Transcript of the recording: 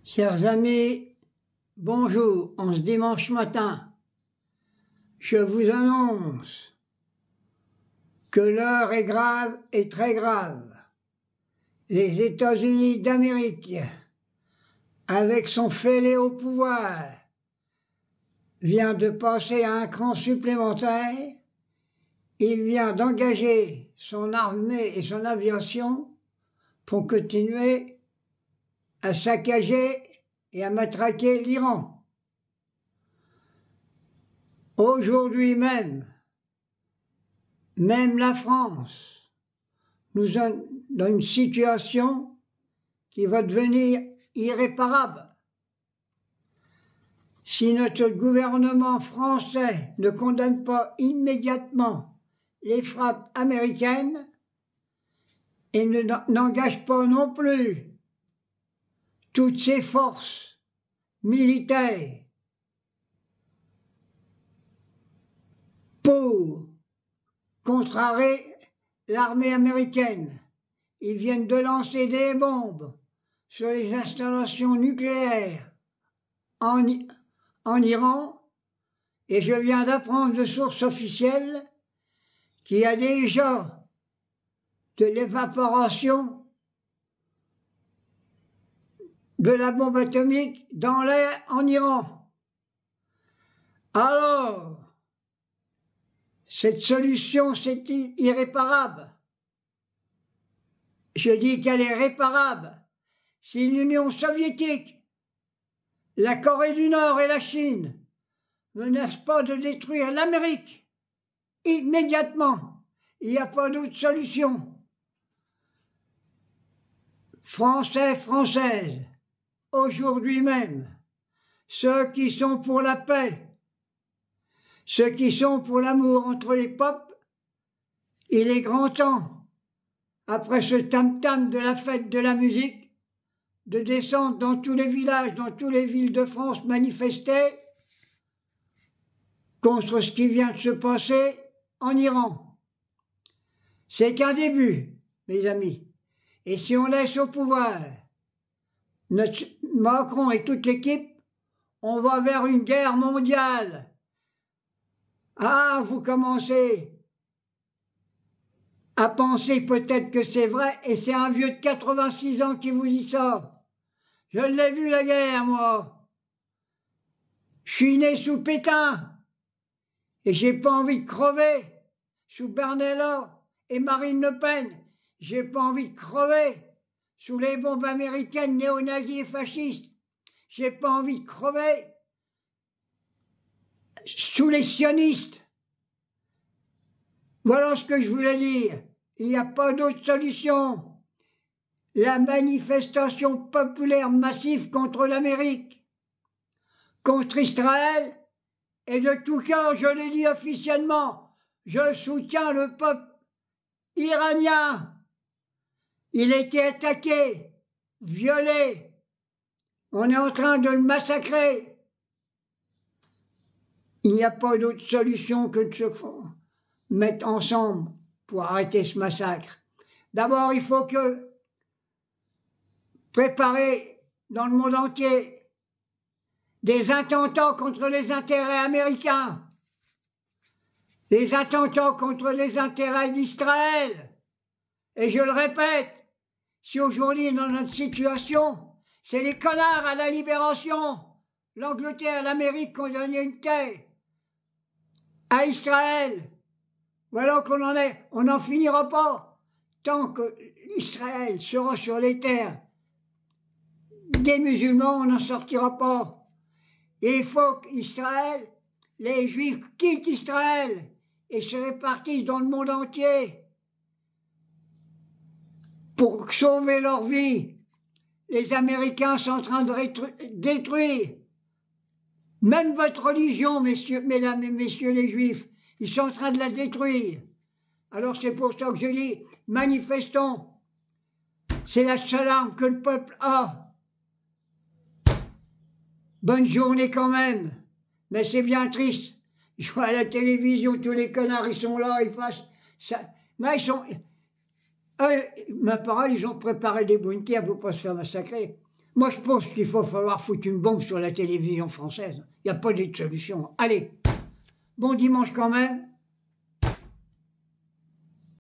Chers amis, bonjour, en ce dimanche matin, je vous annonce que l'heure est grave et très grave. Les États-Unis d'Amérique, avec son fêlé au pouvoir, vient de passer à un cran supplémentaire. Il vient d'engager son armée et son aviation pour continuer à saccager et à matraquer l'Iran. Aujourd'hui même la France nous est dans une situation qui va devenir irréparable. Si notre gouvernement français ne condamne pas immédiatement les frappes américaines et n'engage pas non plus toutes ses forces militaires pour contrecarrer l'armée américaine. Ils viennent de lancer des bombes sur les installations nucléaires en Iran, et je viens d'apprendre de sources officielles qu'il y a déjà de l'évaporation de la bombe atomique dans l'air en Iran. Alors, cette solution, c'est irréparable. Je dis qu'elle est réparable. Si l'Union soviétique, la Corée du Nord et la Chine ne menacent pas de détruire l'Amérique immédiatement, il n'y a pas d'autre solution. Français, Françaises, aujourd'hui même, ceux qui sont pour la paix, ceux qui sont pour l'amour entre les peuples, il est grand temps, après ce tam-tam de la fête de la musique, de descendre dans tous les villages, dans toutes les villes de France, manifester contre ce qui vient de se passer en Iran. C'est qu'un début, mes amis. Et si on laisse au pouvoir Macron et toute l'équipe, on va vers une guerre mondiale. Ah, vous commencez à penser peut-être que c'est vrai, et c'est un vieux de 86 ans qui vous dit ça. Je l'ai vu la guerre, moi. Je suis né sous Pétain, et j'ai pas envie de crever sous Bernella et Marine Le Pen. J'ai pas envie de crever sous les bombes américaines néo-nazis et fascistes. J'ai pas envie de crever sous les sionistes. Voilà ce que je voulais dire. Il n'y a pas d'autre solution. La manifestation populaire massive contre l'Amérique, contre Israël, et de tout cœur, je l'ai dit officiellement, je soutiens le peuple iranien. Il a été attaqué, violé. On est en train de le massacrer. Il n'y a pas d'autre solution que de se mettre ensemble pour arrêter ce massacre. D'abord, il faut préparer dans le monde entier des attentats contre les intérêts américains, des attentats contre les intérêts d'Israël. Et je le répète, si aujourd'hui, dans notre situation, c'est les connards à la libération, l'Angleterre, l'Amérique qui ont donné une terre à Israël, voilà qu'on en est, on n'en finira pas tant que Israël sera sur les terres des musulmans, on n'en sortira pas. Et il faut qu'Israël, les Juifs quittent Israël et se répartissent dans le monde entier pour sauver leur vie. Les Américains sont en train de détruire même votre religion, messieurs, mesdames et messieurs les Juifs. Ils sont en train de la détruire. Alors c'est pour ça que je dis, manifestons. C'est la seule arme que le peuple a. Bonne journée quand même. Mais c'est bien triste. Je vois à la télévision, tous les connards, ils sont là, ils fassent ça. Mais ils sont... ma parole, ils ont préparé des bunkers pour ne pas se faire massacrer. Moi, je pense qu'il faut falloir foutre une bombe sur la télévision française. Il n'y a pas d'autre solution. Allez, bon dimanche quand même.